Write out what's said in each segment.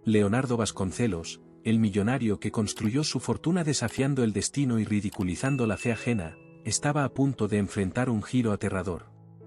Leonardo Vasconcelos, el millonario que construyó su fortuna desafiando el destino y ridiculizando la fe ajena, estaba a punto de enfrentar un giro aterrador.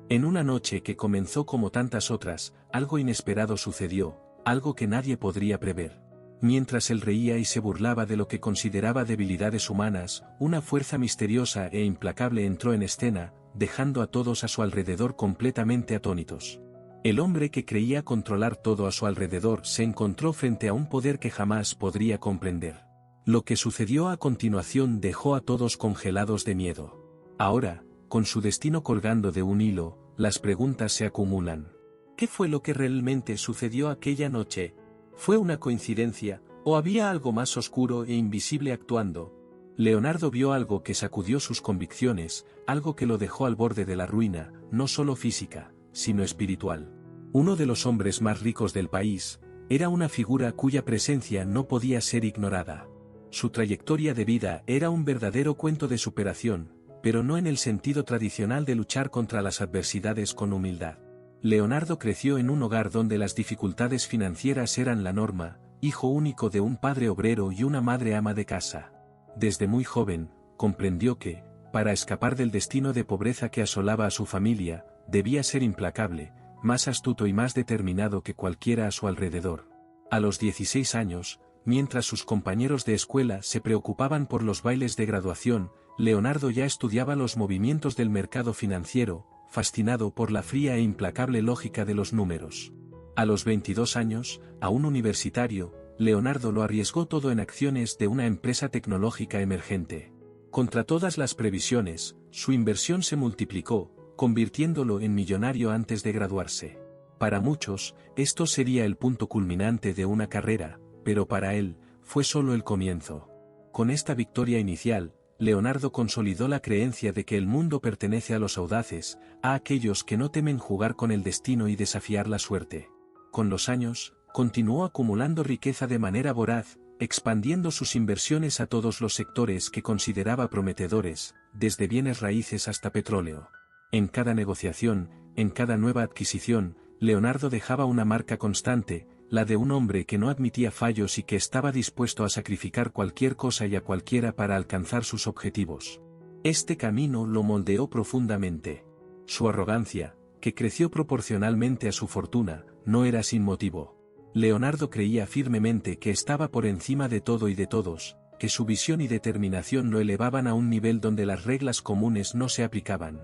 En una noche que comenzó como tantas otras, algo inesperado sucedió, algo que nadie podría prever. Mientras él reía y se burlaba de lo que consideraba debilidades humanas, una fuerza misteriosa e implacable entró en escena, dejando a todos a su alrededor completamente atónitos. El hombre que creía controlar todo a su alrededor se encontró frente a un poder que jamás podría comprender. Lo que sucedió a continuación dejó a todos congelados de miedo. Ahora, con su destino colgando de un hilo, las preguntas se acumulan. ¿Qué fue lo que realmente sucedió aquella noche? ¿Fue una coincidencia, o había algo más oscuro e invisible actuando? Leonardo vio algo que sacudió sus convicciones, algo que lo dejó al borde de la ruina, no solo física, sino espiritual. Uno de los hombres más ricos del país, era una figura cuya presencia no podía ser ignorada. Su trayectoria de vida era un verdadero cuento de superación, pero no en el sentido tradicional de luchar contra las adversidades con humildad. Leonardo creció en un hogar donde las dificultades financieras eran la norma, hijo único de un padre obrero y una madre ama de casa. Desde muy joven, comprendió que, para escapar del destino de pobreza que asolaba a su familia, debía ser implacable, más astuto y más determinado que cualquiera a su alrededor. A los 16 años, mientras sus compañeros de escuela se preocupaban por los bailes de graduación, Leonardo ya estudiaba los movimientos del mercado financiero, fascinado por la fría e implacable lógica de los números. A los 22 años, aún universitario, Leonardo lo arriesgó todo en acciones de una empresa tecnológica emergente. Contra todas las previsiones, su inversión se multiplicó, convirtiéndolo en millonario antes de graduarse. Para muchos, esto sería el punto culminante de una carrera, pero para él, fue solo el comienzo. Con esta victoria inicial, Leonardo consolidó la creencia de que el mundo pertenece a los audaces, a aquellos que no temen jugar con el destino y desafiar la suerte. Con los años, continuó acumulando riqueza de manera voraz, expandiendo sus inversiones a todos los sectores que consideraba prometedores, desde bienes raíces hasta petróleo. En cada negociación, en cada nueva adquisición, Leonardo dejaba una marca constante, la de un hombre que no admitía fallos y que estaba dispuesto a sacrificar cualquier cosa y a cualquiera para alcanzar sus objetivos. Este camino lo moldeó profundamente. Su arrogancia, que creció proporcionalmente a su fortuna, no era sin motivo. Leonardo creía firmemente que estaba por encima de todo y de todos, que su visión y determinación lo elevaban a un nivel donde las reglas comunes no se aplicaban.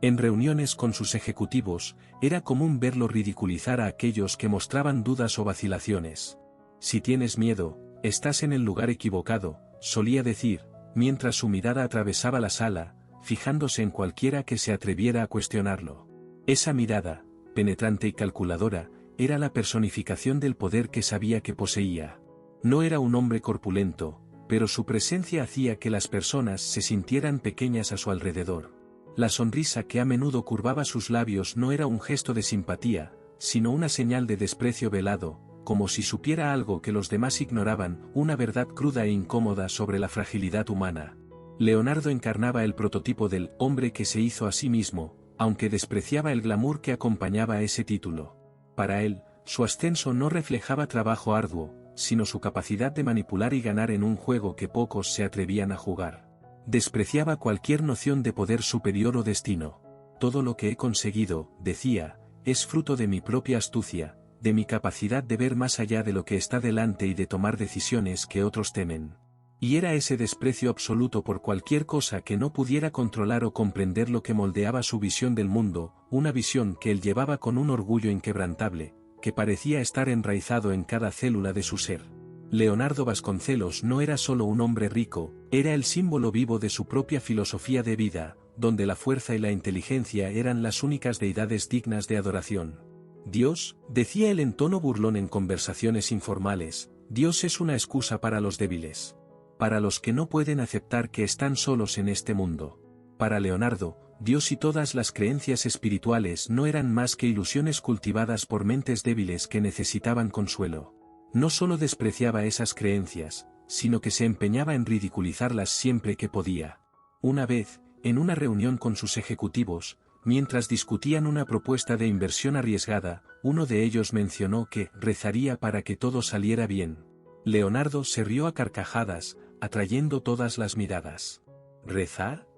En reuniones con sus ejecutivos, era común verlo ridiculizar a aquellos que mostraban dudas o vacilaciones. Si tienes miedo, estás en el lugar equivocado, solía decir, mientras su mirada atravesaba la sala, fijándose en cualquiera que se atreviera a cuestionarlo. Esa mirada, penetrante y calculadora, era la personificación del poder que sabía que poseía. No era un hombre corpulento, pero su presencia hacía que las personas se sintieran pequeñas a su alrededor. La sonrisa que a menudo curvaba sus labios no era un gesto de simpatía, sino una señal de desprecio velado, como si supiera algo que los demás ignoraban, una verdad cruda e incómoda sobre la fragilidad humana. Leonardo encarnaba el prototipo del hombre que se hizo a sí mismo, aunque despreciaba el glamour que acompañaba a ese título. Para él, su ascenso no reflejaba trabajo arduo, sino su capacidad de manipular y ganar en un juego que pocos se atrevían a jugar. Despreciaba cualquier noción de poder superior o destino. Todo lo que he conseguido, decía, es fruto de mi propia astucia, de mi capacidad de ver más allá de lo que está delante y de tomar decisiones que otros temen. Y era ese desprecio absoluto por cualquier cosa que no pudiera controlar o comprender lo que moldeaba su visión del mundo, una visión que él llevaba con un orgullo inquebrantable, que parecía estar enraizado en cada célula de su ser. Leonardo Vasconcelos no era solo un hombre rico, era el símbolo vivo de su propia filosofía de vida, donde la fuerza y la inteligencia eran las únicas deidades dignas de adoración. Dios, decía él en tono burlón en conversaciones informales, Dios es una excusa para los débiles. Para los que no pueden aceptar que están solos en este mundo. Para Leonardo, Dios y todas las creencias espirituales no eran más que ilusiones cultivadas por mentes débiles que necesitaban consuelo. No solo despreciaba esas creencias, sino que se empeñaba en ridiculizarlas siempre que podía. Una vez, en una reunión con sus ejecutivos, Mientras discutían una propuesta de inversión arriesgada, uno de ellos mencionó que rezaría para que todo saliera bien. Leonardo se rió a carcajadas, atrayendo todas las miradas. ¿Rezar?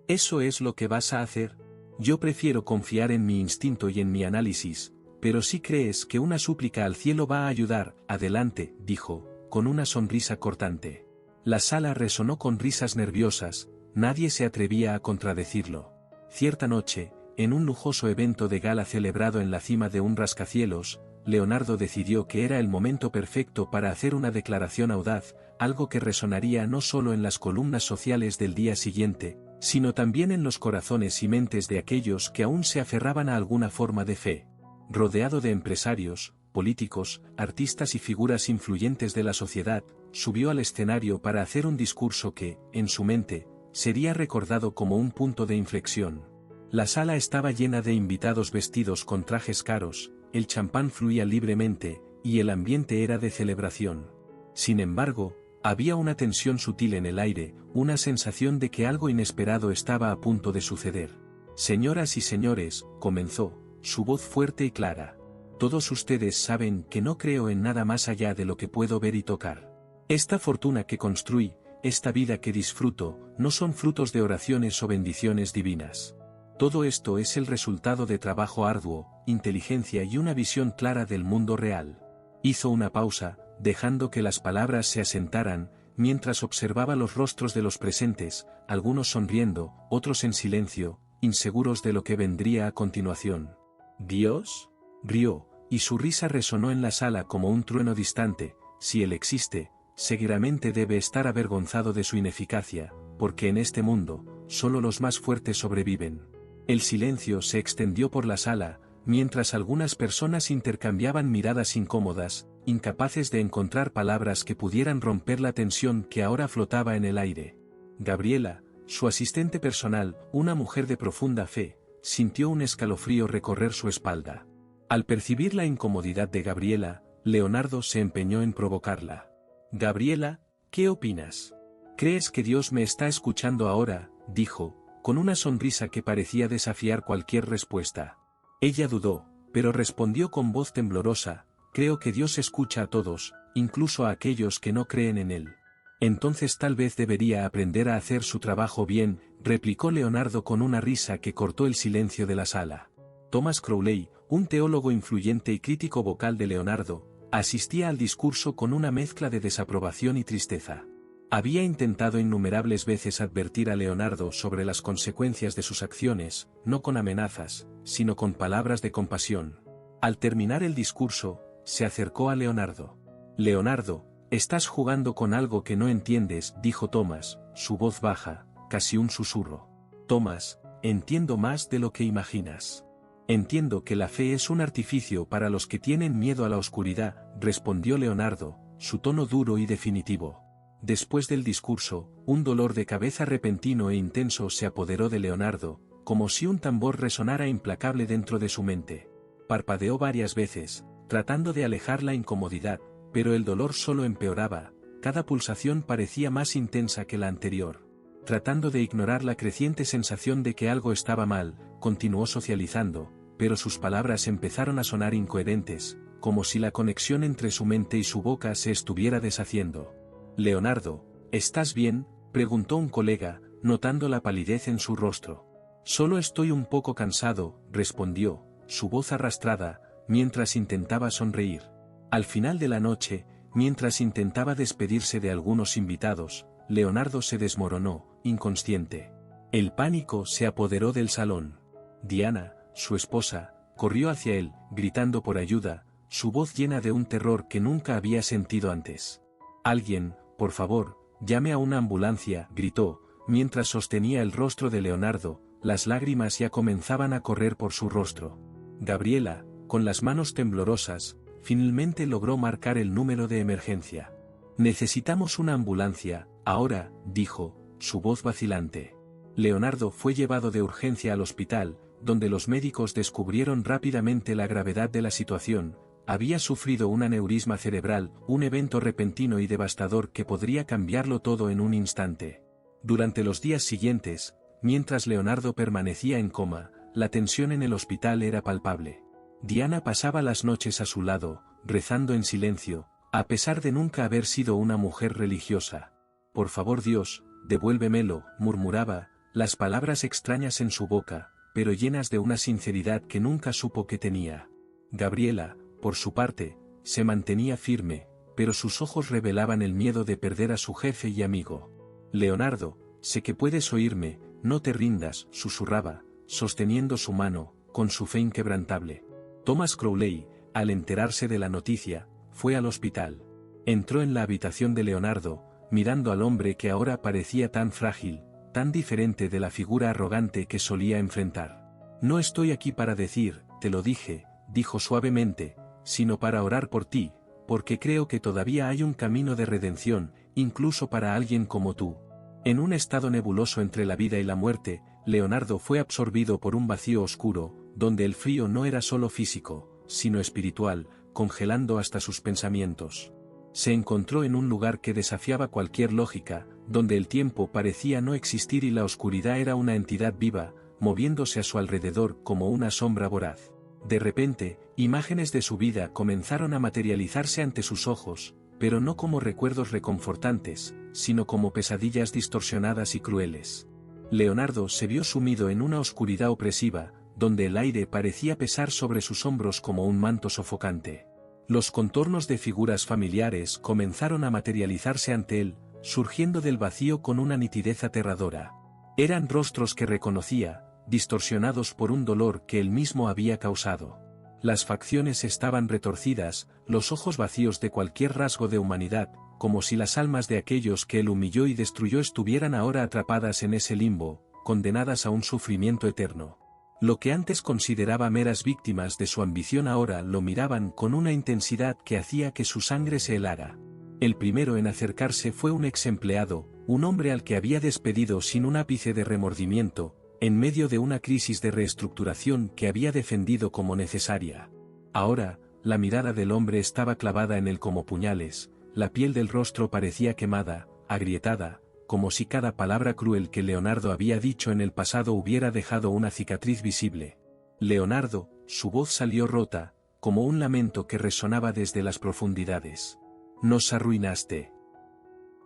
¿Eso es lo que vas a hacer? Yo prefiero confiar en mi instinto y en mi análisis, pero si crees que una súplica al cielo va a ayudar, adelante, dijo, con una sonrisa cortante. La sala resonó con risas nerviosas, nadie se atrevía a contradecirlo. Cierta noche, en un lujoso evento de gala celebrado en la cima de un rascacielos, Leonardo decidió que era el momento perfecto para hacer una declaración audaz, algo que resonaría no solo en las columnas sociales del día siguiente, sino también en los corazones y mentes de aquellos que aún se aferraban a alguna forma de fe. Rodeado de empresarios, políticos, artistas y figuras influyentes de la sociedad, subió al escenario para hacer un discurso que, en su mente, sería recordado como un punto de inflexión. La sala estaba llena de invitados vestidos con trajes caros, el champán fluía libremente, y el ambiente era de celebración. Sin embargo, había una tensión sutil en el aire, una sensación de que algo inesperado estaba a punto de suceder. Señoras y señores, comenzó, su voz fuerte y clara. Todos ustedes saben que no creo en nada más allá de lo que puedo ver y tocar. Esta fortuna que construí, esta vida que disfruto, no son frutos de oraciones o bendiciones divinas. Todo esto es el resultado de trabajo arduo, inteligencia y una visión clara del mundo real. Hizo una pausa, dejando que las palabras se asentaran, mientras observaba los rostros de los presentes, algunos sonriendo, otros en silencio, inseguros de lo que vendría a continuación. ¿Dios? Rió, y su risa resonó en la sala como un trueno distante. Si él existe, seguramente debe estar avergonzado de su ineficacia, porque en este mundo, solo los más fuertes sobreviven. El silencio se extendió por la sala, mientras algunas personas intercambiaban miradas incómodas, incapaces de encontrar palabras que pudieran romper la tensión que ahora flotaba en el aire. Gabriela, su asistente personal, una mujer de profunda fe, sintió un escalofrío recorrer su espalda. Al percibir la incomodidad de Gabriela, Leonardo se empeñó en provocarla. Gabriela, ¿qué opinas? ¿Crees que Dios me está escuchando ahora?, dijo, con una sonrisa que parecía desafiar cualquier respuesta. Ella dudó, pero respondió con voz temblorosa, creo que Dios escucha a todos, incluso a aquellos que no creen en Él. Entonces tal vez debería aprender a hacer su trabajo bien, replicó Leonardo con una risa que cortó el silencio de la sala. Thomas Crowley, un teólogo influyente y crítico vocal de Leonardo, asistía al discurso con una mezcla de desaprobación y tristeza. Había intentado innumerables veces advertir a Leonardo sobre las consecuencias de sus acciones, no con amenazas, sino con palabras de compasión. Al terminar el discurso, se acercó a Leonardo. Leonardo, estás jugando con algo que no entiendes, dijo Thomas, su voz baja, casi un susurro. Thomas, entiendo más de lo que imaginas. Entiendo que la fe es un artificio para los que tienen miedo a la oscuridad, respondió Leonardo, su tono duro y definitivo. Después del discurso, un dolor de cabeza repentino e intenso se apoderó de Leonardo, como si un tambor resonara implacable dentro de su mente. Parpadeó varias veces, tratando de alejar la incomodidad, pero el dolor solo empeoraba, cada pulsación parecía más intensa que la anterior. Tratando de ignorar la creciente sensación de que algo estaba mal, continuó socializando, pero sus palabras empezaron a sonar incoherentes, como si la conexión entre su mente y su boca se estuviera deshaciendo. Leonardo, ¿estás bien?, preguntó un colega, notando la palidez en su rostro. Solo estoy un poco cansado, respondió, su voz arrastrada, mientras intentaba sonreír. Al final de la noche, mientras intentaba despedirse de algunos invitados, Leonardo se desmoronó, inconsciente. El pánico se apoderó del salón. Diana, su esposa, corrió hacia él, gritando por ayuda, su voz llena de un terror que nunca había sentido antes. Alguien, por favor, llame a una ambulancia, gritó, mientras sostenía el rostro de Leonardo, las lágrimas ya comenzaban a correr por su rostro. Gabriela, con las manos temblorosas, finalmente logró marcar el número de emergencia. Necesitamos una ambulancia, ahora, dijo, su voz vacilante. Leonardo fue llevado de urgencia al hospital, donde los médicos descubrieron rápidamente la gravedad de la situación. Había sufrido un aneurisma cerebral, un evento repentino y devastador que podría cambiarlo todo en un instante. Durante los días siguientes, Mientras Leonardo permanecía en coma, la tensión en el hospital era palpable. Diana pasaba las noches a su lado, rezando en silencio, a pesar de nunca haber sido una mujer religiosa. «Por favor Dios, devuélvemelo», murmuraba, las palabras extrañas en su boca, pero llenas de una sinceridad que nunca supo que tenía. Gabriela, por su parte, se mantenía firme, pero sus ojos revelaban el miedo de perder a su jefe y amigo. «Leonardo, sé que puedes oírme, no te rindas», susurraba, sosteniendo su mano, con su fe inquebrantable. Thomas Crowley, al enterarse de la noticia, fue al hospital. Entró en la habitación de Leonardo, mirando al hombre que ahora parecía tan frágil, tan diferente de la figura arrogante que solía enfrentar. «No estoy aquí para decir, te lo dije», dijo suavemente, «sino para orar por ti, porque creo que todavía hay un camino de redención, incluso para alguien como tú». En un estado nebuloso entre la vida y la muerte, Leonardo fue absorbido por un vacío oscuro, donde el frío no era solo físico, sino espiritual, congelando hasta sus pensamientos. Se encontró en un lugar que desafiaba cualquier lógica, donde el tiempo parecía no existir y la oscuridad era una entidad viva, moviéndose a su alrededor como una sombra voraz. De repente, imágenes de su vida comenzaron a materializarse ante sus ojos, pero no como recuerdos reconfortantes, sino como pesadillas distorsionadas y crueles. Leonardo se vio sumido en una oscuridad opresiva, donde el aire parecía pesar sobre sus hombros como un manto sofocante. Los contornos de figuras familiares comenzaron a materializarse ante él, surgiendo del vacío con una nitidez aterradora. Eran rostros que reconocía, distorsionados por un dolor que él mismo había causado. Las facciones estaban retorcidas, los ojos vacíos de cualquier rasgo de humanidad, como si las almas de aquellos que él humilló y destruyó estuvieran ahora atrapadas en ese limbo, condenadas a un sufrimiento eterno. Lo que antes consideraba meras víctimas de su ambición ahora lo miraban con una intensidad que hacía que su sangre se helara. El primero en acercarse fue un ex empleado, un hombre al que había despedido sin un ápice de remordimiento, en medio de una crisis de reestructuración que había defendido como necesaria. Ahora, la mirada del hombre estaba clavada en él como puñales, la piel del rostro parecía quemada, agrietada, como si cada palabra cruel que Leonardo había dicho en el pasado hubiera dejado una cicatriz visible. «Leonardo», su voz salió rota, como un lamento que resonaba desde las profundidades. «Nos arruinaste».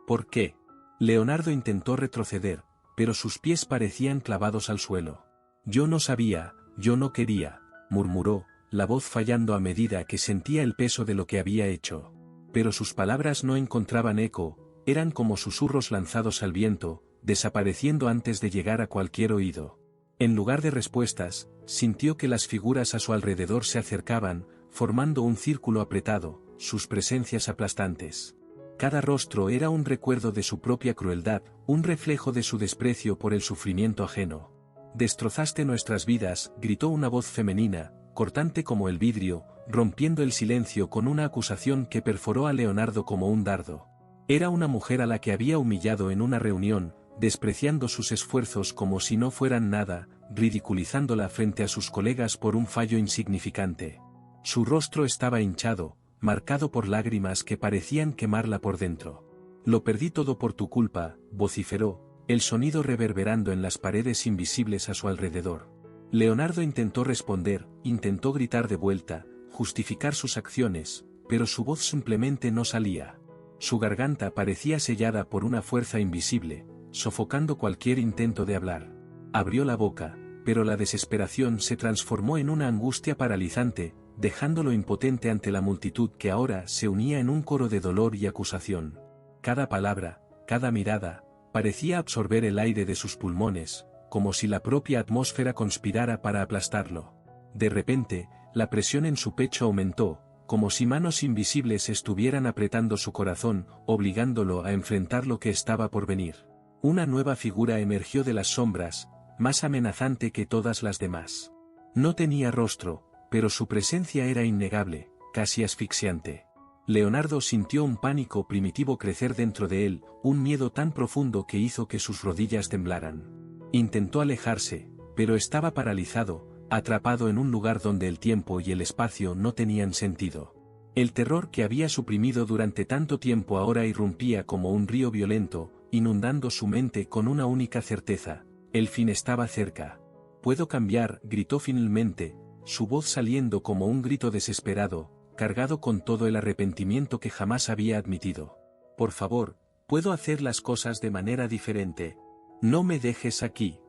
«¿Por qué?». Leonardo intentó retroceder, pero sus pies parecían clavados al suelo. «Yo no sabía, yo no quería», murmuró, la voz fallando a medida que sentía el peso de lo que había hecho. Pero sus palabras no encontraban eco, eran como susurros lanzados al viento, desapareciendo antes de llegar a cualquier oído. En lugar de respuestas, sintió que las figuras a su alrededor se acercaban, formando un círculo apretado, sus presencias aplastantes. Cada rostro era un recuerdo de su propia crueldad, un reflejo de su desprecio por el sufrimiento ajeno. «Destrozaste nuestras vidas», gritó una voz femenina, cortante como el vidrio, rompiendo el silencio con una acusación que perforó a Leonardo como un dardo. Era una mujer a la que había humillado en una reunión, despreciando sus esfuerzos como si no fueran nada, ridiculizándola frente a sus colegas por un fallo insignificante. Su rostro estaba hinchado, marcado por lágrimas que parecían quemarla por dentro. «Lo perdí todo por tu culpa», vociferó, el sonido reverberando en las paredes invisibles a su alrededor. Leonardo intentó responder, intentó gritar de vuelta, justificar sus acciones, pero su voz simplemente no salía. Su garganta parecía sellada por una fuerza invisible, sofocando cualquier intento de hablar. Abrió la boca, pero la desesperación se transformó en una angustia paralizante, dejándolo impotente ante la multitud que ahora se unía en un coro de dolor y acusación. Cada palabra, cada mirada, parecía absorber el aire de sus pulmones, como si la propia atmósfera conspirara para aplastarlo. De repente, la presión en su pecho aumentó, como si manos invisibles estuvieran apretando su corazón, obligándolo a enfrentar lo que estaba por venir. Una nueva figura emergió de las sombras, más amenazante que todas las demás. No tenía rostro, pero su presencia era innegable, casi asfixiante. Leonardo sintió un pánico primitivo crecer dentro de él, un miedo tan profundo que hizo que sus rodillas temblaran. Intentó alejarse, pero estaba paralizado, atrapado en un lugar donde el tiempo y el espacio no tenían sentido. El terror que había suprimido durante tanto tiempo ahora irrumpía como un río violento, inundando su mente con una única certeza: El fin estaba cerca. «Puedo cambiar», gritó finalmente, su voz saliendo como un grito desesperado, cargado con todo el arrepentimiento que jamás había admitido. «Por favor, puedo hacer las cosas de manera diferente. No me dejes aquí».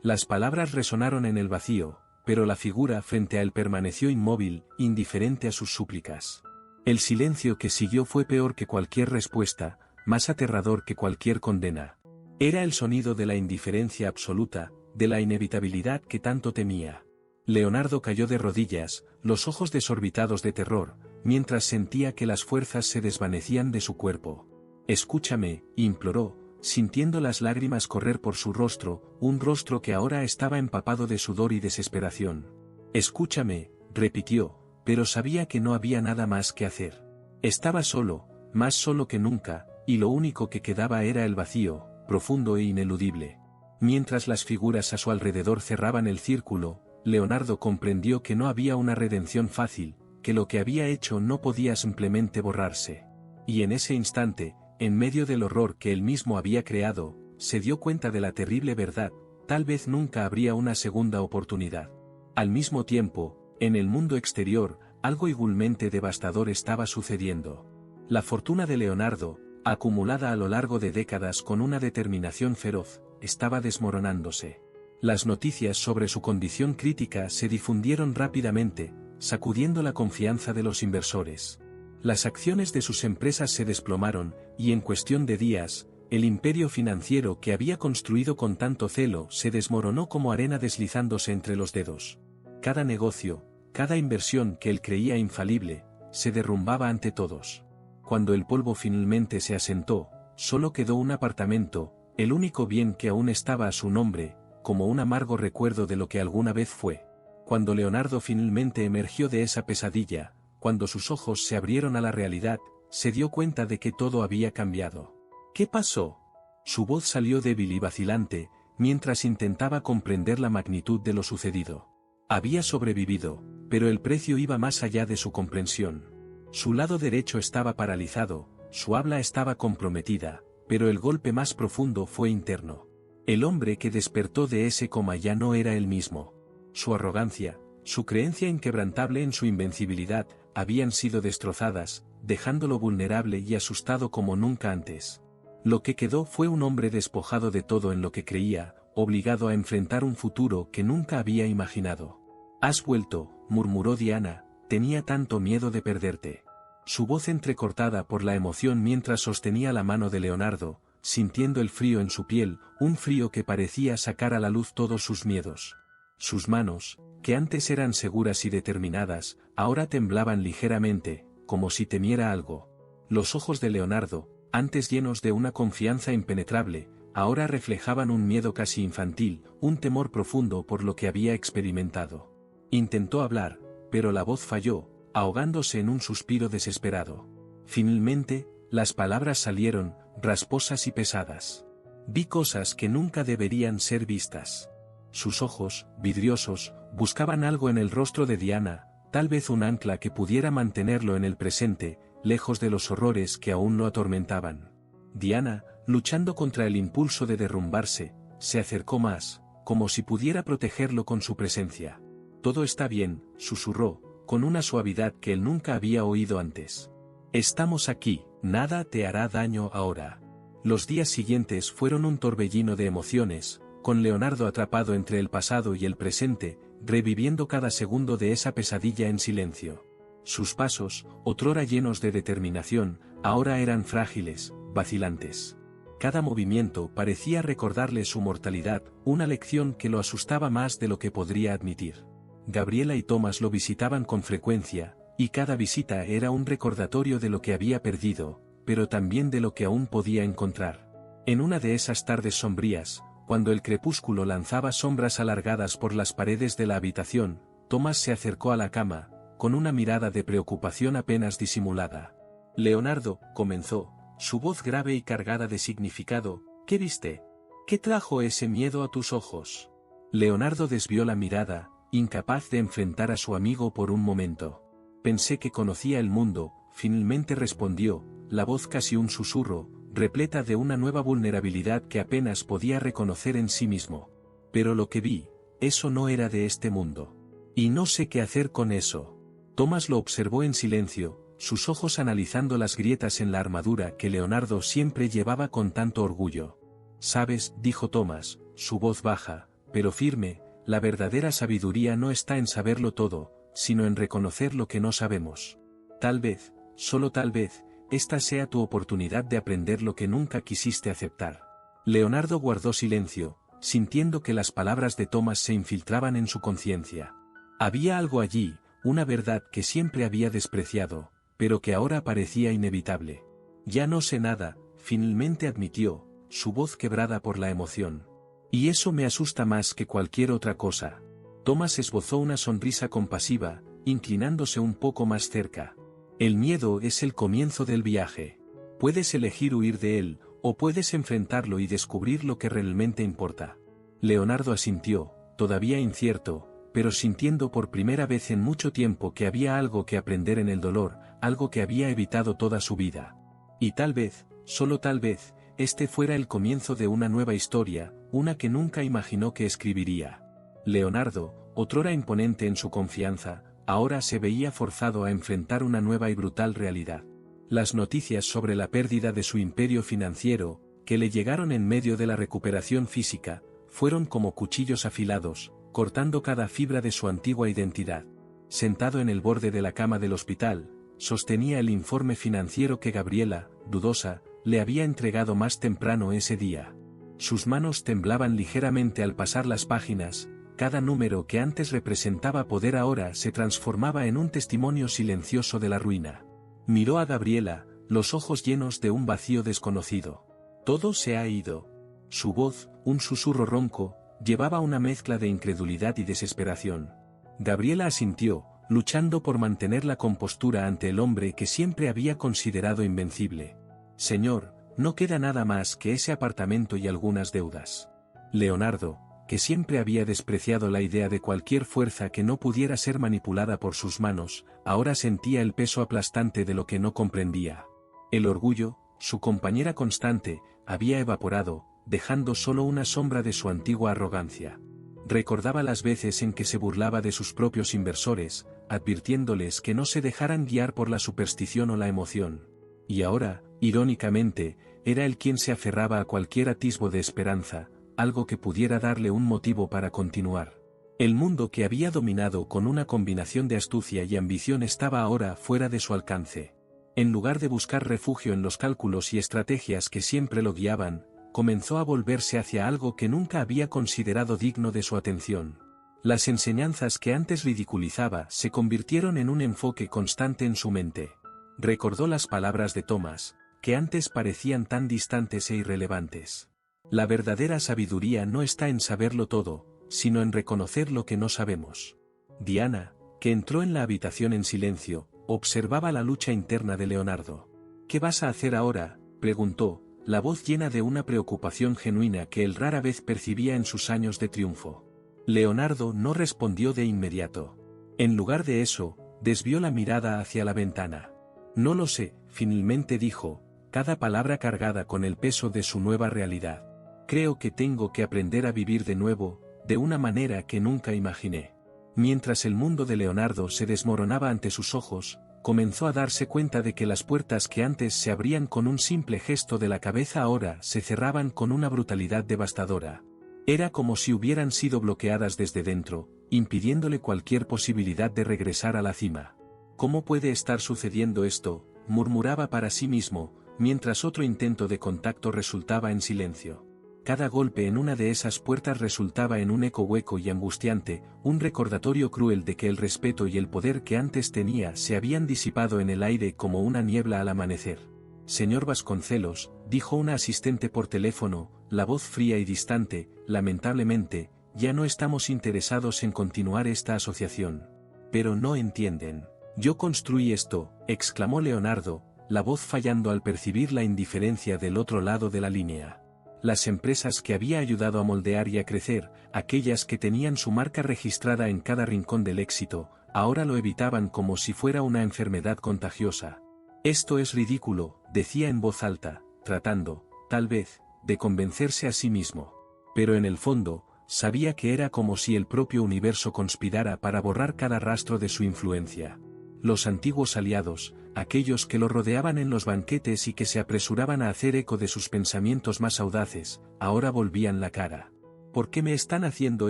Las palabras resonaron en el vacío, pero la figura frente a él permaneció inmóvil, indiferente a sus súplicas. El silencio que siguió fue peor que cualquier respuesta, más aterrador que cualquier condena. Era el sonido de la indiferencia absoluta, de la inevitabilidad que tanto temía. Leonardo cayó de rodillas, los ojos desorbitados de terror, mientras sentía que las fuerzas se desvanecían de su cuerpo. «Escúchame», imploró, sintiendo las lágrimas correr por su rostro, un rostro que ahora estaba empapado de sudor y desesperación. «Escúchame», repitió, pero sabía que no había nada más que hacer. Estaba solo, más solo que nunca, y lo único que quedaba era el vacío, profundo e ineludible. Mientras las figuras a su alrededor cerraban el círculo, Leonardo comprendió que no había una redención fácil, que lo que había hecho no podía simplemente borrarse. Y en ese instante, en medio del horror que él mismo había creado, se dio cuenta de la terrible verdad: tal vez nunca habría una segunda oportunidad. Al mismo tiempo, en el mundo exterior, algo igualmente devastador estaba sucediendo. La fortuna de Leonardo, acumulada a lo largo de décadas con una determinación feroz, estaba desmoronándose. Las noticias sobre su condición crítica se difundieron rápidamente, sacudiendo la confianza de los inversores. Las acciones de sus empresas se desplomaron, y en cuestión de días, el imperio financiero que había construido con tanto celo se desmoronó como arena deslizándose entre los dedos. Cada negocio, cada inversión que él creía infalible, se derrumbaba ante todos. Cuando el polvo finalmente se asentó, solo quedó un apartamento, el único bien que aún estaba a su nombre, como un amargo recuerdo de lo que alguna vez fue. Cuando Leonardo finalmente emergió de esa pesadilla, cuando sus ojos se abrieron a la realidad, se dio cuenta de que todo había cambiado. «¿Qué pasó?». Su voz salió débil y vacilante, mientras intentaba comprender la magnitud de lo sucedido. Había sobrevivido, pero el precio iba más allá de su comprensión. Su lado derecho estaba paralizado, su habla estaba comprometida, pero el golpe más profundo fue interno. El hombre que despertó de ese coma ya no era el mismo. Su arrogancia, su creencia inquebrantable en su invencibilidad, habían sido destrozadas, dejándolo vulnerable y asustado como nunca antes. Lo que quedó fue un hombre despojado de todo en lo que creía, obligado a enfrentar un futuro que nunca había imaginado. «Has vuelto», murmuró Diana, «tenía tanto miedo de perderte». Su voz entrecortada por la emoción mientras sostenía la mano de Leonardo, sintiendo el frío en su piel, un frío que parecía sacar a la luz todos sus miedos. Sus manos, que antes eran seguras y determinadas, ahora temblaban ligeramente, como si temiera algo. Los ojos de Leonardo, antes llenos de una confianza impenetrable, ahora reflejaban un miedo casi infantil, un temor profundo por lo que había experimentado. Intentó hablar, pero la voz falló, ahogándose en un suspiro desesperado. Finalmente, las palabras salieron, rasposas y pesadas. «Vi cosas que nunca deberían ser vistas». Sus ojos, vidriosos, buscaban algo en el rostro de Diana, tal vez un ancla que pudiera mantenerlo en el presente, lejos de los horrores que aún lo atormentaban. Diana, luchando contra el impulso de derrumbarse, se acercó más, como si pudiera protegerlo con su presencia. «Todo está bien», susurró, con una suavidad que él nunca había oído antes. «Estamos aquí, nada te hará daño ahora». Los días siguientes fueron un torbellino de emociones, con Leonardo atrapado entre el pasado y el presente, reviviendo cada segundo de esa pesadilla en silencio. Sus pasos, otrora llenos de determinación, ahora eran frágiles, vacilantes. Cada movimiento parecía recordarle su mortalidad, una lección que lo asustaba más de lo que podría admitir. Gabriela y Thomas lo visitaban con frecuencia, y cada visita era un recordatorio de lo que había perdido, pero también de lo que aún podía encontrar. En una de esas tardes sombrías, cuando el crepúsculo lanzaba sombras alargadas por las paredes de la habitación, Thomas se acercó a la cama, con una mirada de preocupación apenas disimulada. «Leonardo», comenzó, su voz grave y cargada de significado, «¿qué viste? ¿Qué trajo ese miedo a tus ojos?». Leonardo desvió la mirada, incapaz de enfrentar a su amigo por un momento. «Pensé que conocía el mundo», finalmente respondió, la voz casi un susurro, repleta de una nueva vulnerabilidad que apenas podía reconocer en sí mismo. Pero lo que vi, eso no era de este mundo. Y no sé qué hacer con eso. Thomas lo observó en silencio, sus ojos analizando las grietas en la armadura que Leonardo siempre llevaba con tanto orgullo. «Sabes», dijo Thomas, su voz baja, pero firme, «la verdadera sabiduría no está en saberlo todo, sino en reconocer lo que no sabemos. Tal vez, solo tal vez, esta sea tu oportunidad de aprender lo que nunca quisiste aceptar». Leonardo guardó silencio, sintiendo que las palabras de Thomas se infiltraban en su conciencia. Había algo allí, una verdad que siempre había despreciado, pero que ahora parecía inevitable. «Ya no sé nada», finalmente admitió, su voz quebrada por la emoción. «Y eso me asusta más que cualquier otra cosa». Thomas esbozó una sonrisa compasiva, inclinándose un poco más cerca. «El miedo es el comienzo del viaje. Puedes elegir huir de él, o puedes enfrentarlo y descubrir lo que realmente importa». Leonardo asintió, todavía incierto, pero sintiendo por primera vez en mucho tiempo que había algo que aprender en el dolor, algo que había evitado toda su vida. Y tal vez, solo tal vez, este fuera el comienzo de una nueva historia, una que nunca imaginó que escribiría. Leonardo, otrora imponente en su confianza, ahora se veía forzado a enfrentar una nueva y brutal realidad. Las noticias sobre la pérdida de su imperio financiero, que le llegaron en medio de la recuperación física, fueron como cuchillos afilados, cortando cada fibra de su antigua identidad. Sentado en el borde de la cama del hospital, sostenía el informe financiero que Gabriela, dudosa, le había entregado más temprano ese día. Sus manos temblaban ligeramente al pasar las páginas, cada número que antes representaba poder ahora se transformaba en un testimonio silencioso de la ruina. Miró a Gabriela, los ojos llenos de un vacío desconocido. «Todo se ha ido». Su voz, un susurro ronco, llevaba una mezcla de incredulidad y desesperación. Gabriela asintió, luchando por mantener la compostura ante el hombre que siempre había considerado invencible. «Señor, no queda nada más que ese apartamento y algunas deudas». Leonardo, que siempre había despreciado la idea de cualquier fuerza que no pudiera ser manipulada por sus manos, ahora sentía el peso aplastante de lo que no comprendía. El orgullo, su compañera constante, había evaporado, dejando solo una sombra de su antigua arrogancia. Recordaba las veces en que se burlaba de sus propios inversores, advirtiéndoles que no se dejaran guiar por la superstición o la emoción. Y ahora, irónicamente, era él quien se aferraba a cualquier atisbo de esperanza, algo que pudiera darle un motivo para continuar. El mundo que había dominado con una combinación de astucia y ambición estaba ahora fuera de su alcance. En lugar de buscar refugio en los cálculos y estrategias que siempre lo guiaban, comenzó a volverse hacia algo que nunca había considerado digno de su atención. Las enseñanzas que antes ridiculizaba se convirtieron en un enfoque constante en su mente. Recordó las palabras de Thomas, que antes parecían tan distantes e irrelevantes. La verdadera sabiduría no está en saberlo todo, sino en reconocer lo que no sabemos. Diana, que entró en la habitación en silencio, observaba la lucha interna de Leonardo. «¿Qué vas a hacer ahora?», preguntó, la voz llena de una preocupación genuina que él rara vez percibía en sus años de triunfo. Leonardo no respondió de inmediato. En lugar de eso, desvió la mirada hacia la ventana. «No lo sé», finalmente dijo, cada palabra cargada con el peso de su nueva realidad. «Creo que tengo que aprender a vivir de nuevo, de una manera que nunca imaginé». Mientras el mundo de Leonardo se desmoronaba ante sus ojos, comenzó a darse cuenta de que las puertas que antes se abrían con un simple gesto de la cabeza ahora se cerraban con una brutalidad devastadora. Era como si hubieran sido bloqueadas desde dentro, impidiéndole cualquier posibilidad de regresar a la cima. «¿Cómo puede estar sucediendo esto?», murmuraba para sí mismo, mientras otro intento de contacto resultaba en silencio. Cada golpe en una de esas puertas resultaba en un eco hueco y angustiante, un recordatorio cruel de que el respeto y el poder que antes tenía se habían disipado en el aire como una niebla al amanecer. «Señor Vasconcelos», dijo una asistente por teléfono, la voz fría y distante, «lamentablemente, ya no estamos interesados en continuar esta asociación». «Pero no entienden. Yo construí esto», exclamó Leonardo, la voz fallando al percibir la indiferencia del otro lado de la línea. Las empresas que había ayudado a moldear y a crecer, aquellas que tenían su marca registrada en cada rincón del éxito, ahora lo evitaban como si fuera una enfermedad contagiosa. «Esto es ridículo», decía en voz alta, tratando, tal vez, de convencerse a sí mismo. Pero en el fondo, sabía que era como si el propio universo conspirara para borrar cada rastro de su influencia. Los antiguos aliados, aquellos que lo rodeaban en los banquetes y que se apresuraban a hacer eco de sus pensamientos más audaces, ahora volvían la cara. ¿Por qué me están haciendo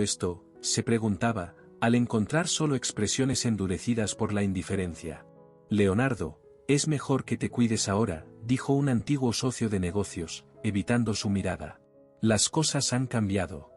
esto?, se preguntaba, al encontrar solo expresiones endurecidas por la indiferencia. Leonardo, es mejor que te cuides ahora, dijo un antiguo socio de negocios, evitando su mirada. Las cosas han cambiado.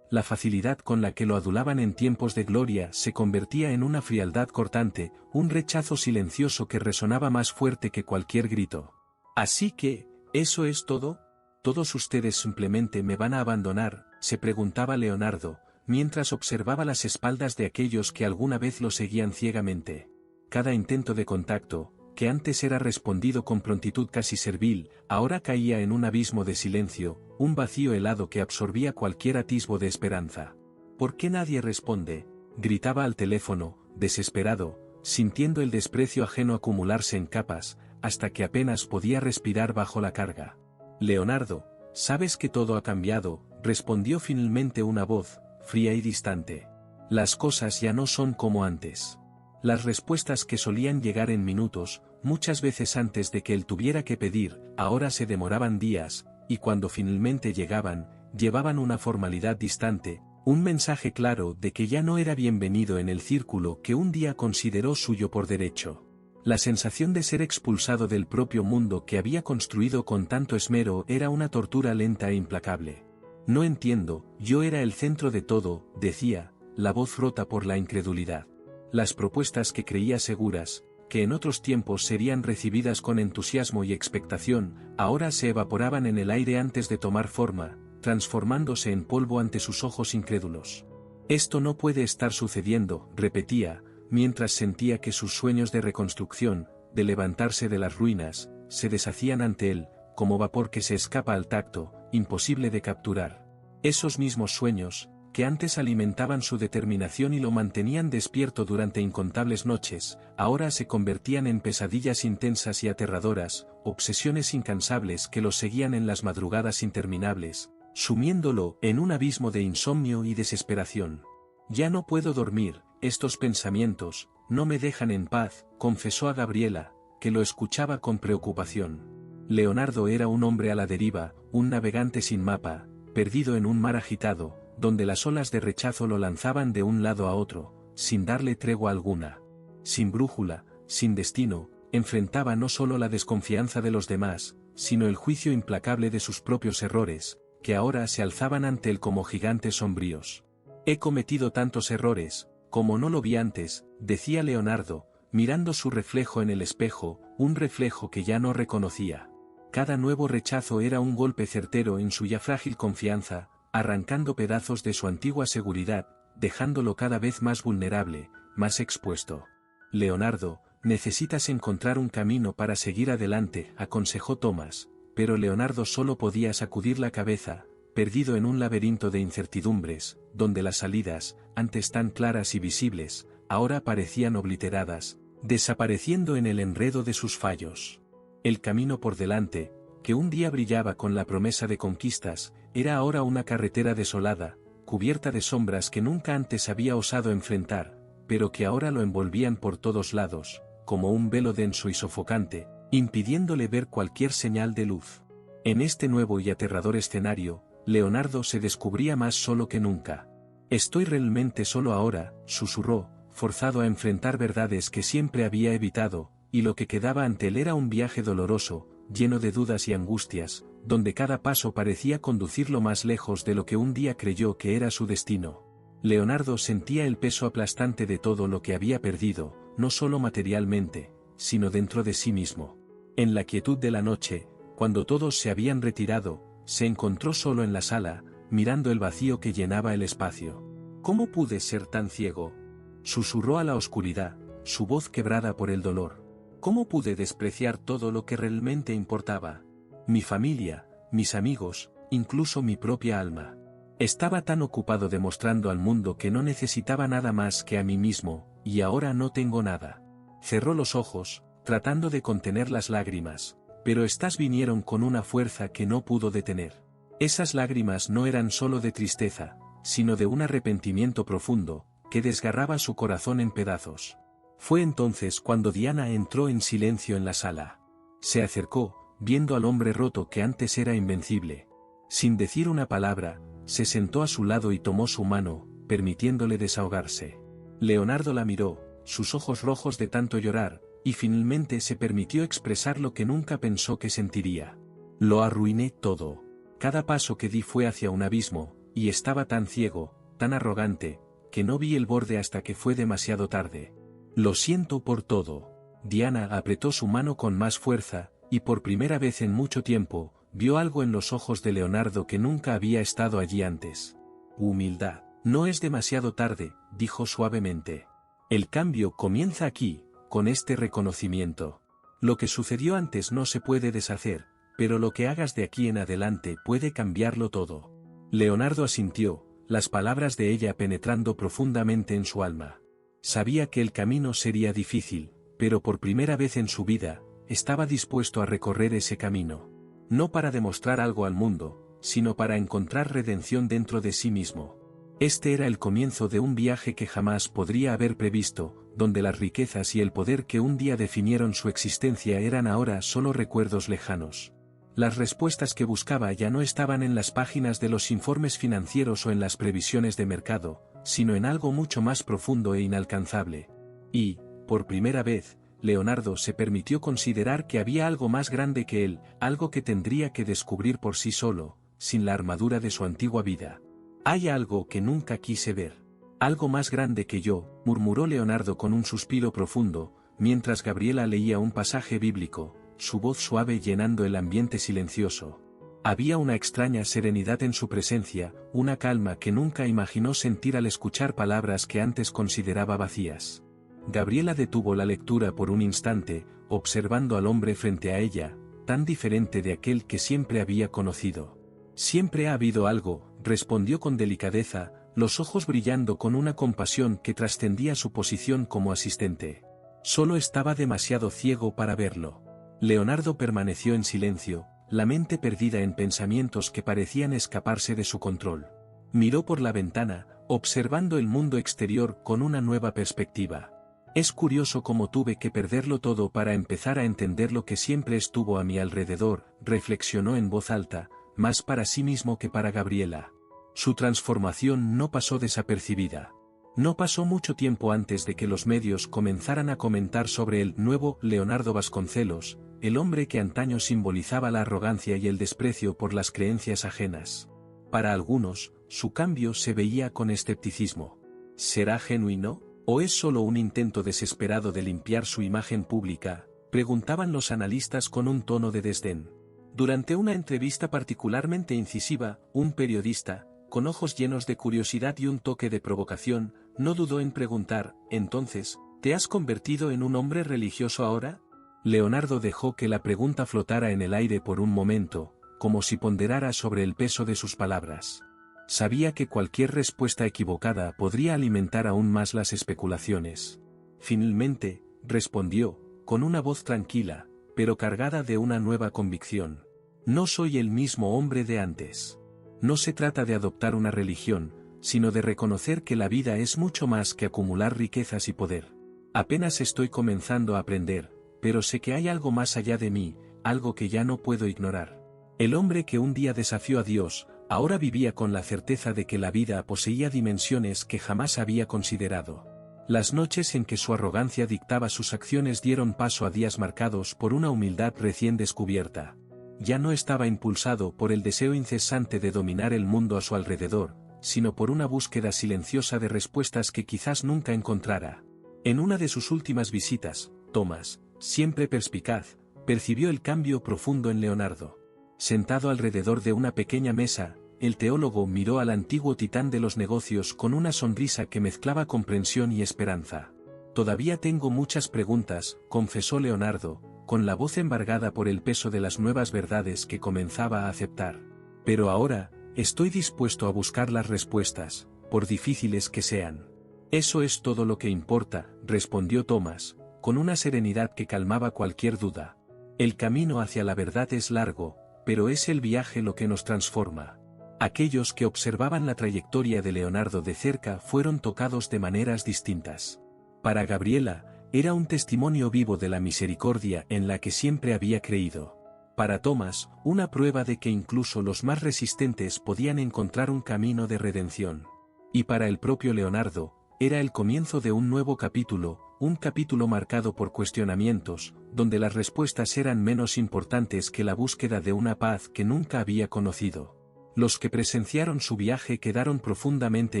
La facilidad con la que lo adulaban en tiempos de gloria se convertía en una frialdad cortante, un rechazo silencioso que resonaba más fuerte que cualquier grito. Así que, ¿eso es todo? ¿Todos ustedes simplemente me van a abandonar?, se preguntaba Leonardo, mientras observaba las espaldas de aquellos que alguna vez lo seguían ciegamente. Cada intento de contacto, que antes era respondido con prontitud casi servil, ahora caía en un abismo de silencio, un vacío helado que absorbía cualquier atisbo de esperanza. ¿Por qué nadie responde?, gritaba al teléfono, desesperado, sintiendo el desprecio ajeno acumularse en capas, hasta que apenas podía respirar bajo la carga. Leonardo, sabes que todo ha cambiado, respondió finalmente una voz, fría y distante. Las cosas ya no son como antes. Las respuestas que solían llegar en minutos, muchas veces antes de que él tuviera que pedir, ahora se demoraban días, y cuando finalmente llegaban, llevaban una formalidad distante, un mensaje claro de que ya no era bienvenido en el círculo que un día consideró suyo por derecho. La sensación de ser expulsado del propio mundo que había construido con tanto esmero era una tortura lenta e implacable. No entiendo, yo era el centro de todo, decía, la voz rota por la incredulidad. Las propuestas que creía seguras, que en otros tiempos serían recibidas con entusiasmo y expectación, ahora se evaporaban en el aire antes de tomar forma, transformándose en polvo ante sus ojos incrédulos. Esto no puede estar sucediendo, repetía, mientras sentía que sus sueños de reconstrucción, de levantarse de las ruinas, se deshacían ante él, como vapor que se escapa al tacto, imposible de capturar. Esos mismos sueños, que antes alimentaban su determinación y lo mantenían despierto durante incontables noches, ahora se convertían en pesadillas intensas y aterradoras, obsesiones incansables que lo seguían en las madrugadas interminables, sumiéndolo en un abismo de insomnio y desesperación. Ya no puedo dormir, estos pensamientos no me dejan en paz, confesó a Gabriela, que lo escuchaba con preocupación. Leonardo era un hombre a la deriva, un navegante sin mapa, perdido en un mar agitado, donde las olas de rechazo lo lanzaban de un lado a otro, sin darle tregua alguna. Sin brújula, sin destino, enfrentaba no solo la desconfianza de los demás, sino el juicio implacable de sus propios errores, que ahora se alzaban ante él como gigantes sombríos. He cometido tantos errores, como no lo vi antes, decía Leonardo, mirando su reflejo en el espejo, un reflejo que ya no reconocía. Cada nuevo rechazo era un golpe certero en su ya frágil confianza, arrancando pedazos de su antigua seguridad, dejándolo cada vez más vulnerable, más expuesto. Leonardo, necesitas encontrar un camino para seguir adelante, aconsejó Tomás, pero Leonardo solo podía sacudir la cabeza, perdido en un laberinto de incertidumbres, donde las salidas, antes tan claras y visibles, ahora parecían obliteradas, desapareciendo en el enredo de sus fallos. El camino por delante, que un día brillaba con la promesa de conquistas, era ahora una carretera desolada, cubierta de sombras que nunca antes había osado enfrentar, pero que ahora lo envolvían por todos lados, como un velo denso y sofocante, impidiéndole ver cualquier señal de luz. En este nuevo y aterrador escenario, Leonardo se descubría más solo que nunca. Estoy realmente solo ahora, susurró, forzado a enfrentar verdades que siempre había evitado, y lo que quedaba ante él era un viaje doloroso, lleno de dudas y angustias, donde cada paso parecía conducirlo más lejos de lo que un día creyó que era su destino. Leonardo sentía el peso aplastante de todo lo que había perdido, no solo materialmente, sino dentro de sí mismo. En la quietud de la noche, cuando todos se habían retirado, se encontró solo en la sala, mirando el vacío que llenaba el espacio. ¿Cómo pude ser tan ciego?, susurró a la oscuridad, su voz quebrada por el dolor. ¿Cómo pude despreciar todo lo que realmente importaba? Mi familia, mis amigos, incluso mi propia alma. Estaba tan ocupado demostrando al mundo que no necesitaba nada más que a mí mismo, y ahora no tengo nada. Cerró los ojos, tratando de contener las lágrimas, pero estas vinieron con una fuerza que no pudo detener. Esas lágrimas no eran solo de tristeza, sino de un arrepentimiento profundo, que desgarraba su corazón en pedazos. Fue entonces cuando Diana entró en silencio en la sala. Se acercó, viendo al hombre roto que antes era invencible. Sin decir una palabra, se sentó a su lado y tomó su mano, permitiéndole desahogarse. Leonardo la miró, sus ojos rojos de tanto llorar, y finalmente se permitió expresar lo que nunca pensó que sentiría. Lo arruiné todo. Cada paso que di fue hacia un abismo, y estaba tan ciego, tan arrogante, que no vi el borde hasta que fue demasiado tarde. Lo siento por todo. Diana apretó su mano con más fuerza, y por primera vez en mucho tiempo, vio algo en los ojos de Leonardo que nunca había estado allí antes. Humildad. No es demasiado tarde, dijo suavemente. El cambio comienza aquí, con este reconocimiento. Lo que sucedió antes no se puede deshacer, pero lo que hagas de aquí en adelante puede cambiarlo todo. Leonardo asintió, las palabras de ella penetrando profundamente en su alma. Sabía que el camino sería difícil, pero por primera vez en su vida, estaba dispuesto a recorrer ese camino. No para demostrar algo al mundo, sino para encontrar redención dentro de sí mismo. Este era el comienzo de un viaje que jamás podría haber previsto, donde las riquezas y el poder que un día definieron su existencia eran ahora solo recuerdos lejanos. Las respuestas que buscaba ya no estaban en las páginas de los informes financieros o en las previsiones de mercado, sino en algo mucho más profundo e inalcanzable. Y, por primera vez, Leonardo se permitió considerar que había algo más grande que él, algo que tendría que descubrir por sí solo, sin la armadura de su antigua vida. Hay algo que nunca quise ver. Algo más grande que yo, murmuró Leonardo con un suspiro profundo, mientras Gabriela leía un pasaje bíblico, su voz suave llenando el ambiente silencioso. Había una extraña serenidad en su presencia, una calma que nunca imaginó sentir al escuchar palabras que antes consideraba vacías. Gabriela detuvo la lectura por un instante, observando al hombre frente a ella, tan diferente de aquel que siempre había conocido. Siempre ha habido algo, respondió con delicadeza, los ojos brillando con una compasión que trascendía su posición como asistente. Solo estaba demasiado ciego para verlo. Leonardo permaneció en silencio, la mente perdida en pensamientos que parecían escaparse de su control. Miró por la ventana, observando el mundo exterior con una nueva perspectiva. Es curioso cómo tuve que perderlo todo para empezar a entender lo que siempre estuvo a mi alrededor, reflexionó en voz alta, más para sí mismo que para Gabriela. Su transformación no pasó desapercibida. No pasó mucho tiempo antes de que los medios comenzaran a comentar sobre el nuevo Leonardo Vasconcelos, el hombre que antaño simbolizaba la arrogancia y el desprecio por las creencias ajenas. Para algunos, su cambio se veía con escepticismo. ¿Será genuino? ¿O es solo un intento desesperado de limpiar su imagen pública?, preguntaban los analistas con un tono de desdén. Durante una entrevista particularmente incisiva, un periodista, con ojos llenos de curiosidad y un toque de provocación, no dudó en preguntar, entonces, ¿te has convertido en un hombre religioso ahora? Leonardo dejó que la pregunta flotara en el aire por un momento, como si ponderara sobre el peso de sus palabras. Sabía que cualquier respuesta equivocada podría alimentar aún más las especulaciones. Finalmente, respondió, con una voz tranquila, pero cargada de una nueva convicción. No soy el mismo hombre de antes. No se trata de adoptar una religión, sino de reconocer que la vida es mucho más que acumular riquezas y poder. Apenas estoy comenzando a aprender, pero sé que hay algo más allá de mí, algo que ya no puedo ignorar. El hombre que un día desafió a Dios, ahora vivía con la certeza de que la vida poseía dimensiones que jamás había considerado. Las noches en que su arrogancia dictaba sus acciones dieron paso a días marcados por una humildad recién descubierta. Ya no estaba impulsado por el deseo incesante de dominar el mundo a su alrededor, sino por una búsqueda silenciosa de respuestas que quizás nunca encontrara. En una de sus últimas visitas, Tomás, siempre perspicaz, percibió el cambio profundo en Leonardo. Sentado alrededor de una pequeña mesa, el teólogo miró al antiguo titán de los negocios con una sonrisa que mezclaba comprensión y esperanza. Todavía tengo muchas preguntas, confesó Leonardo, con la voz embargada por el peso de las nuevas verdades que comenzaba a aceptar. Pero ahora, estoy dispuesto a buscar las respuestas, por difíciles que sean. Eso es todo lo que importa, respondió Tomás, con una serenidad que calmaba cualquier duda. El camino hacia la verdad es largo, pero es el viaje lo que nos transforma. Aquellos que observaban la trayectoria de Leonardo de cerca fueron tocados de maneras distintas. Para Gabriela, era un testimonio vivo de la misericordia en la que siempre había creído. Para Thomas, una prueba de que incluso los más resistentes podían encontrar un camino de redención. Y para el propio Leonardo, era el comienzo de un nuevo capítulo, un capítulo marcado por cuestionamientos, donde las respuestas eran menos importantes que la búsqueda de una paz que nunca había conocido. Los que presenciaron su viaje quedaron profundamente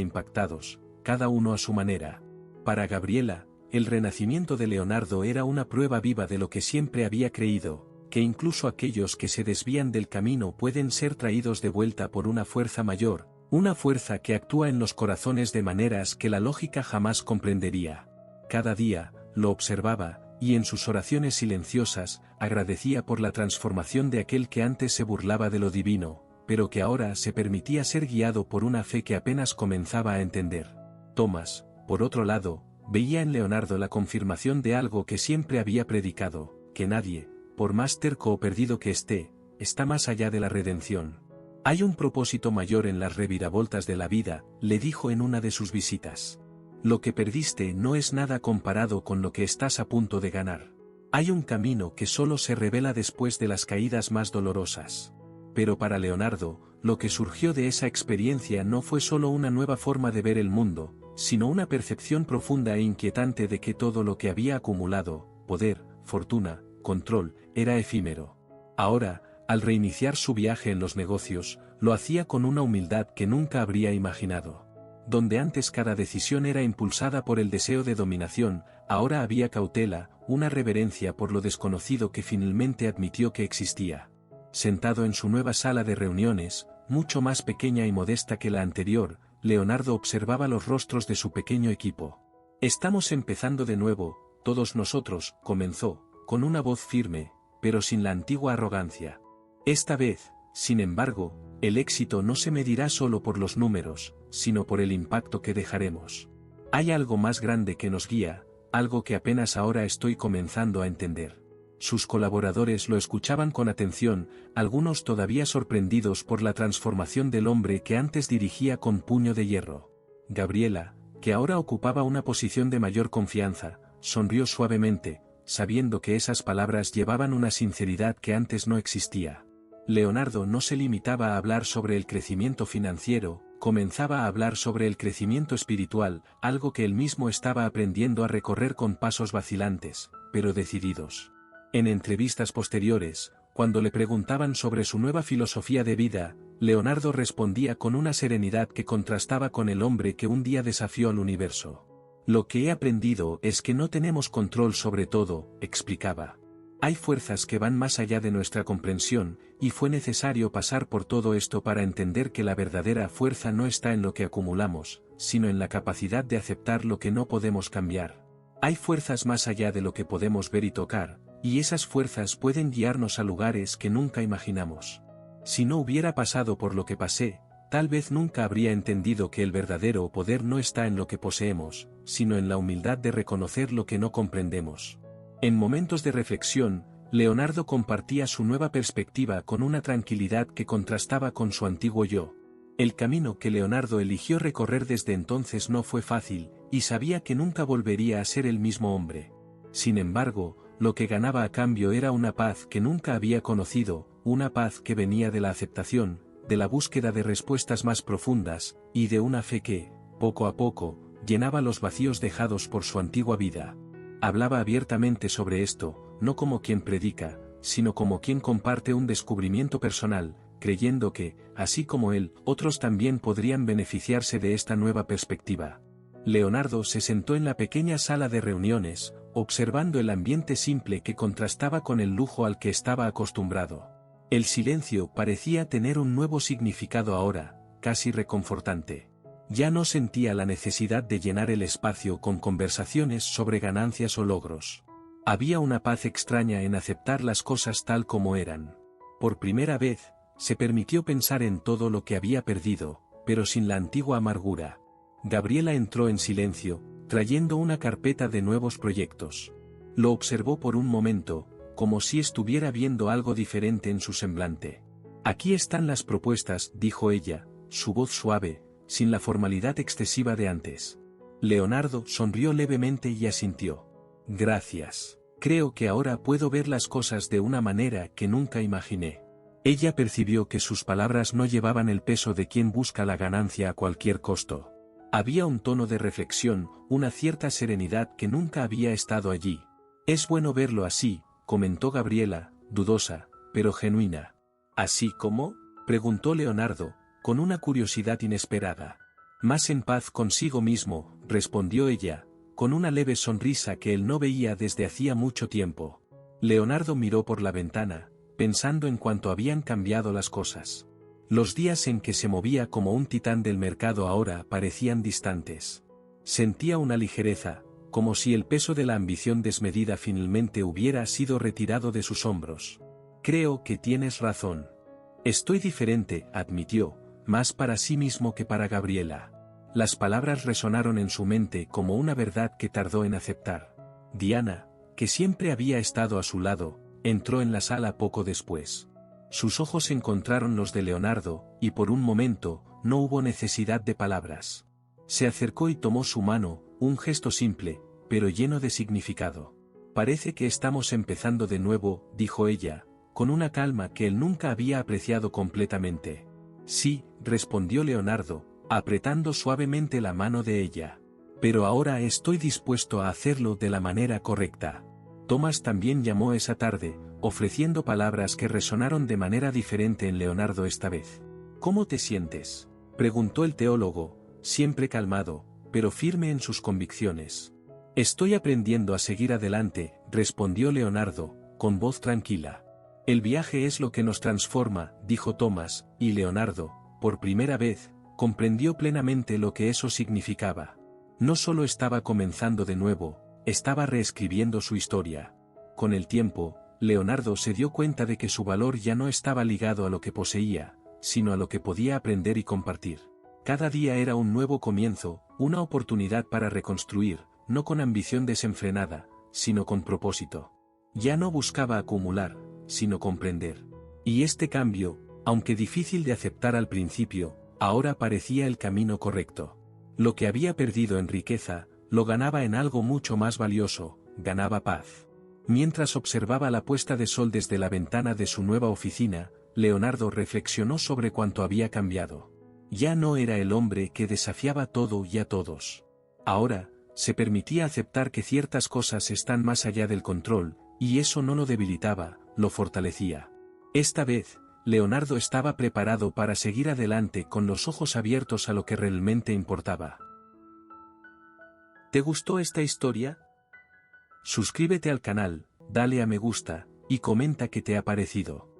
impactados, cada uno a su manera. Para Gabriela, el renacimiento de Leonardo era una prueba viva de lo que siempre había creído, que incluso aquellos que se desvían del camino pueden ser traídos de vuelta por una fuerza mayor, una fuerza que actúa en los corazones de maneras que la lógica jamás comprendería. Cada día, lo observaba, y en sus oraciones silenciosas, agradecía por la transformación de aquel que antes se burlaba de lo divino, pero que ahora se permitía ser guiado por una fe que apenas comenzaba a entender. Thomas, por otro lado, veía en Leonardo la confirmación de algo que siempre había predicado, que nadie, por más terco o perdido que esté, está más allá de la redención. Hay un propósito mayor en las reviravoltas de la vida, le dijo en una de sus visitas. Lo que perdiste no es nada comparado con lo que estás a punto de ganar. Hay un camino que solo se revela después de las caídas más dolorosas. Pero para Leonardo, lo que surgió de esa experiencia no fue solo una nueva forma de ver el mundo, sino una percepción profunda e inquietante de que todo lo que había acumulado, poder, fortuna, control, era efímero. Ahora, al reiniciar su viaje en los negocios, lo hacía con una humildad que nunca habría imaginado. Donde antes cada decisión era impulsada por el deseo de dominación, ahora había cautela, una reverencia por lo desconocido que finalmente admitió que existía. Sentado en su nueva sala de reuniones, mucho más pequeña y modesta que la anterior, Leonardo observaba los rostros de su pequeño equipo. Estamos empezando de nuevo, todos nosotros, comenzó, con una voz firme, pero sin la antigua arrogancia. Esta vez, sin embargo, el éxito no se medirá solo por los números, sino por el impacto que dejaremos. Hay algo más grande que nos guía, algo que apenas ahora estoy comenzando a entender. Sus colaboradores lo escuchaban con atención, algunos todavía sorprendidos por la transformación del hombre que antes dirigía con puño de hierro. Gabriela, que ahora ocupaba una posición de mayor confianza, sonrió suavemente, sabiendo que esas palabras llevaban una sinceridad que antes no existía. Leonardo no se limitaba a hablar sobre el crecimiento financiero, comenzaba a hablar sobre el crecimiento espiritual, algo que él mismo estaba aprendiendo a recorrer con pasos vacilantes, pero decididos. En entrevistas posteriores, cuando le preguntaban sobre su nueva filosofía de vida, Leonardo respondía con una serenidad que contrastaba con el hombre que un día desafió al universo. Lo que he aprendido es que no tenemos control sobre todo, explicaba. Hay fuerzas que van más allá de nuestra comprensión, y fue necesario pasar por todo esto para entender que la verdadera fuerza no está en lo que acumulamos, sino en la capacidad de aceptar lo que no podemos cambiar. Hay fuerzas más allá de lo que podemos ver y tocar, y esas fuerzas pueden guiarnos a lugares que nunca imaginamos. Si no hubiera pasado por lo que pasé, tal vez nunca habría entendido que el verdadero poder no está en lo que poseemos, sino en la humildad de reconocer lo que no comprendemos. En momentos de reflexión, Leonardo compartía su nueva perspectiva con una tranquilidad que contrastaba con su antiguo yo. El camino que Leonardo eligió recorrer desde entonces no fue fácil, y sabía que nunca volvería a ser el mismo hombre. Sin embargo, lo que ganaba a cambio era una paz que nunca había conocido, una paz que venía de la aceptación, de la búsqueda de respuestas más profundas, y de una fe que, poco a poco, llenaba los vacíos dejados por su antigua vida. Hablaba abiertamente sobre esto, no como quien predica, sino como quien comparte un descubrimiento personal, creyendo que, así como él, otros también podrían beneficiarse de esta nueva perspectiva. Leonardo se sentó en la pequeña sala de reuniones, observando el ambiente simple que contrastaba con el lujo al que estaba acostumbrado. El silencio parecía tener un nuevo significado ahora, casi reconfortante. Ya no sentía la necesidad de llenar el espacio con conversaciones sobre ganancias o logros. Había una paz extraña en aceptar las cosas tal como eran. Por primera vez, se permitió pensar en todo lo que había perdido, pero sin la antigua amargura. Gabriela entró en silencio, trayendo una carpeta de nuevos proyectos. Lo observó por un momento, como si estuviera viendo algo diferente en su semblante. Aquí están las propuestas, dijo ella, su voz suave, sin la formalidad excesiva de antes. Leonardo sonrió levemente y asintió. Gracias. Creo que ahora puedo ver las cosas de una manera que nunca imaginé. Ella percibió que sus palabras no llevaban el peso de quien busca la ganancia a cualquier costo. Había un tono de reflexión, una cierta serenidad que nunca había estado allí. Es bueno verlo así, comentó Gabriela, dudosa, pero genuina. ¿Así como? Preguntó Leonardo, con una curiosidad inesperada. Más en paz consigo mismo, respondió ella, con una leve sonrisa que él no veía desde hacía mucho tiempo. Leonardo miró por la ventana, pensando en cuánto habían cambiado las cosas. Los días en que se movía como un titán del mercado ahora parecían distantes. Sentía una ligereza, como si el peso de la ambición desmedida finalmente hubiera sido retirado de sus hombros. Creo que tienes razón. Estoy diferente, admitió, más para sí mismo que para Gabriela. Las palabras resonaron en su mente como una verdad que tardó en aceptar. Diana, que siempre había estado a su lado, entró en la sala poco después. Sus ojos encontraron los de Leonardo, y por un momento, no hubo necesidad de palabras. Se acercó y tomó su mano, un gesto simple, pero lleno de significado. Parece que estamos empezando de nuevo, dijo ella, con una calma que él nunca había apreciado completamente. Sí, respondió Leonardo, apretando suavemente la mano de ella. Pero ahora estoy dispuesto a hacerlo de la manera correcta. Tomás también llamó esa tarde, ofreciendo palabras que resonaron de manera diferente en Leonardo esta vez. ¿Cómo te sientes?, preguntó el teólogo, siempre calmado, pero firme en sus convicciones. Estoy aprendiendo a seguir adelante, respondió Leonardo, con voz tranquila. El viaje es lo que nos transforma, dijo Tomás, y Leonardo, por primera vez, comprendió plenamente lo que eso significaba. No solo estaba comenzando de nuevo, estaba reescribiendo su historia. Con el tiempo, Leonardo se dio cuenta de que su valor ya no estaba ligado a lo que poseía, sino a lo que podía aprender y compartir. Cada día era un nuevo comienzo, una oportunidad para reconstruir, no con ambición desenfrenada, sino con propósito. Ya no buscaba acumular, sino comprender. Y este cambio, aunque difícil de aceptar al principio, ahora parecía el camino correcto. Lo que había perdido en riqueza, lo ganaba en algo mucho más valioso, ganaba paz. Mientras observaba la puesta de sol desde la ventana de su nueva oficina, Leonardo reflexionó sobre cuánto había cambiado. Ya no era el hombre que desafiaba todo y a todos. Ahora, se permitía aceptar que ciertas cosas están más allá del control, y eso no lo debilitaba, lo fortalecía. Esta vez, Leonardo estaba preparado para seguir adelante con los ojos abiertos a lo que realmente importaba. ¿Te gustó esta historia? Suscríbete al canal, dale a me gusta, y comenta qué te ha parecido.